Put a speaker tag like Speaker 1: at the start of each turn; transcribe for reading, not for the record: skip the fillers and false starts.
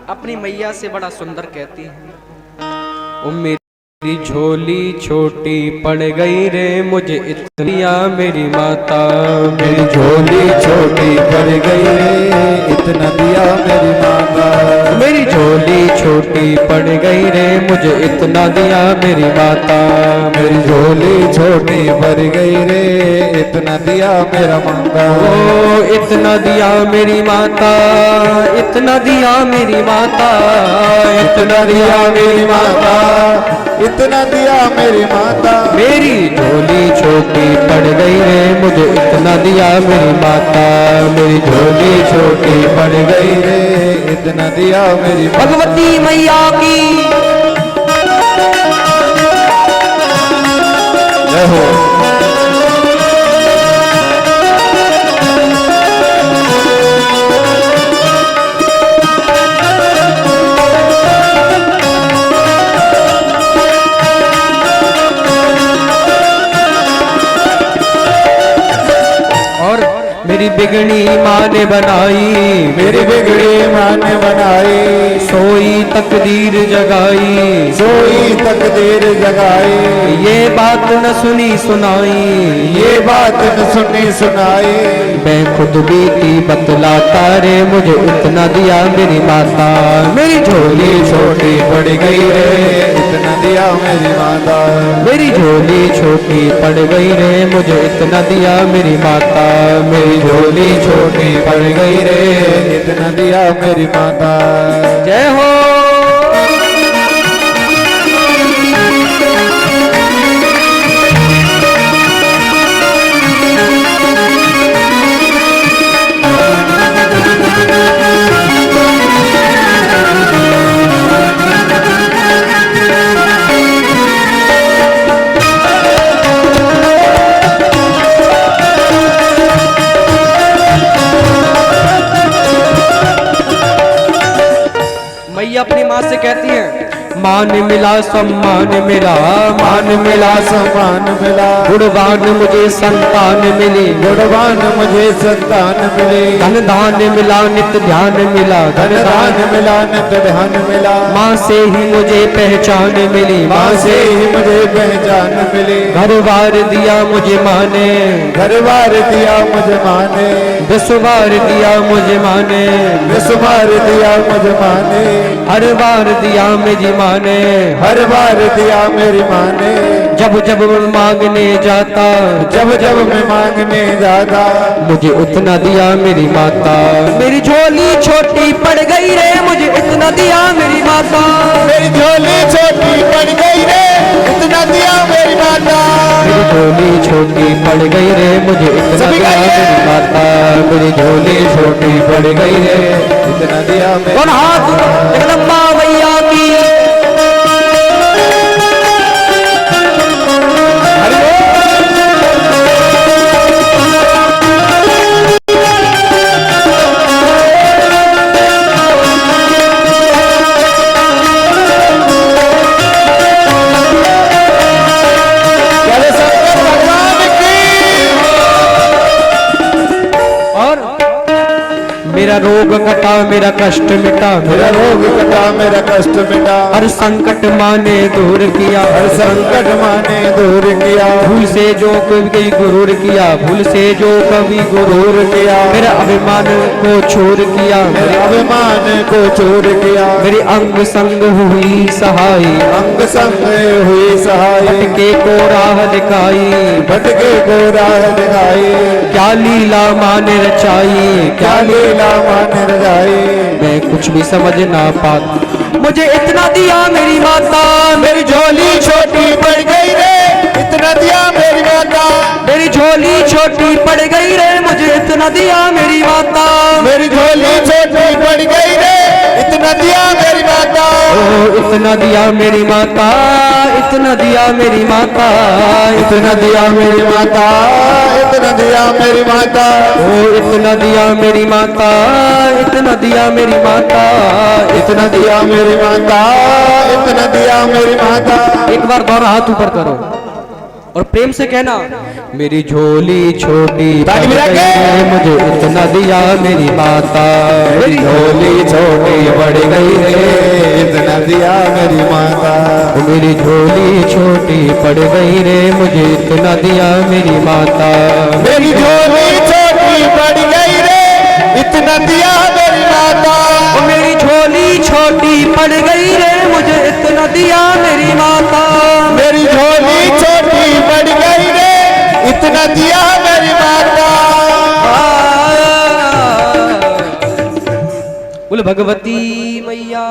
Speaker 1: अपनी मैया से बड़ा सुंदर कहती है, ओ मेरी झोली छोटी पड़ गई रे मुझे इतनिया मेरी माता।
Speaker 2: मेरी झोली छोटी पड़ गई रे इतना दिया मेरी माता।
Speaker 1: मेरी झोली छोटी पड़ गई रे मुझे इतना दिया मेरी माता।
Speaker 2: मेरी झोली छोटी पड़ गई रे इतना दिया मेरा माता।
Speaker 1: ओ इतना दिया मेरी माता, इतना दिया मेरी माता,
Speaker 2: इतना दिया मेरी माता, इतना दिया मेरी माता।
Speaker 1: मेरी झोली छोटी पड़ गई रे मुझे इतना दिया मेरी माता। मेरी झोली
Speaker 2: छोटी पड़ गई रे इतना दिया मेरी माता।
Speaker 1: भगवती मैया की
Speaker 2: जय हो।
Speaker 1: मेरी बिगड़ी माँ ने बनाई,
Speaker 2: मेरी बिगड़ी माँ ने बनाई।
Speaker 1: सोई तकदीर जगाई,
Speaker 2: सोई तकदीर जगाई।
Speaker 1: ये बात न सुनी सुनाई,
Speaker 2: ये बात न सुनी सुनाई।
Speaker 1: मैं खुद बीती बतलाता रे मुझे इतना दिया मेरी माता। मेरी झोली
Speaker 2: छोटी पड़ गई रे इतना दिया मेरी माता।
Speaker 1: मेरी झोली छोटी पड़ गई रे मुझे इतना दिया मेरी माता। मेरी
Speaker 2: झोली छोटी पड़ गई रे इतना दिया मेरी माता।
Speaker 1: जय हो। मैया अपनी माँ से कहती है, मान मिला सम्मान मिला,
Speaker 2: मान मिला सम्मान मिला।
Speaker 1: गुणवान मुझे संतान मिली,
Speaker 2: गुणवान मुझे संतान मिली।
Speaker 1: धन दान मिला नित्य ध्यान मिला,
Speaker 2: धन दान मिला नित्य ध्यान मिला।
Speaker 1: माँ से ही मुझे पहचान मिली,
Speaker 2: माँ से ही मुझे पहचान मिली।
Speaker 1: घर बार दिया मुझे माँ ने,
Speaker 2: घर बार दिया मुझे माँ ने।
Speaker 1: विश्ववार दिया मुझे माँ ने,
Speaker 2: विश्ववार दिया मुझे माँ ने।
Speaker 1: हर बार दिया मेरी माँ ने,
Speaker 2: हर बार दिया मेरी माँ ने।
Speaker 1: जब जब मैं मांगने जाता,
Speaker 2: जब जब मैं मांगने जाता,
Speaker 1: मुझे उतना दिया मेरी माता। मेरी झोली छोटी पड़ गई रे मुझे इतना दिया मेरी माता।
Speaker 2: मेरी झोली छोटी पड़ गई रे इतना दिया मेरी माता।
Speaker 1: मेरी झोली छोटी पड़ गई रे मुझे इतना दिया मेरी माता। मेरी झोली छोटी पड़ गई रे
Speaker 2: इतना दिया मेरी।
Speaker 1: कौन हाथ जगदम्बा मैया की। मेरा रोग कटा मेरा कष्ट मिटा,
Speaker 2: मेरा रोग कटा मेरा कष्ट मिटा।
Speaker 1: हर संकट माँ ने दूर किया,
Speaker 2: हर संकट माँ ने दूर किया।
Speaker 1: भूल से जो कभी गुरूर किया, भूल से जो कभी गुरूर किया। मेरा अभिमान को छोड़ किया,
Speaker 2: मेरे अभिमान को छोड़ किया।
Speaker 1: मेरी अंग संग हुई सहाय,
Speaker 2: अंग संग हुई सहाय।
Speaker 1: भटके को राह दिखाई,
Speaker 2: भटके को राह दिखाई।
Speaker 1: क्या लीला माँ ने रचाई,
Speaker 2: क्या लीला माँ ने रचाई।
Speaker 1: मैं कुछ भी समझ ना पाता, मुझे इतना दिया मेरी माता।
Speaker 2: मेरी झोली छोटी पड़ गई रे इतना दिया मेरी माता।
Speaker 1: मेरी झोली छोटी पड़ गई रे मुझे इतना दिया मेरी माता।
Speaker 2: मेरी झोली छोटी पड़ गई रे इतना दिया मेरी माता।
Speaker 1: ओ इतना दिया मेरी माता, इतना दिया मेरी माता,
Speaker 2: इतना दिया मेरी माता। इतना दिया मेरी माता।
Speaker 1: ओ इतना दिया मेरी माता, इतना दिया मेरी माता,
Speaker 2: इतना दिया मेरी माता। इतना दिया मेरी माता।
Speaker 1: एक बार दोनों हाथ ऊपर करो। और प्रेम से कहना, मेरी झोली छोटी
Speaker 2: ताली बजा के।
Speaker 1: मुझे इतना दिया मेरी माता।
Speaker 2: मेरी झोली छोटी बढ़ गई रे इतना दिया मेरी माता।
Speaker 1: मेरी झोली छोटी पड़ गई रे मुझे इतना दिया मेरी माता।
Speaker 2: मेरी झोली छोटी बढ़ गई रे इतना दिया मेरी माता।
Speaker 1: मेरी झोली छोटी पड़ गई रे मुझे इतना दिया मेरी माता।
Speaker 2: मेरी झोली छोटी बढ़ गई रे इतना दिया मेरी माता।
Speaker 1: बोल भगवती मैया।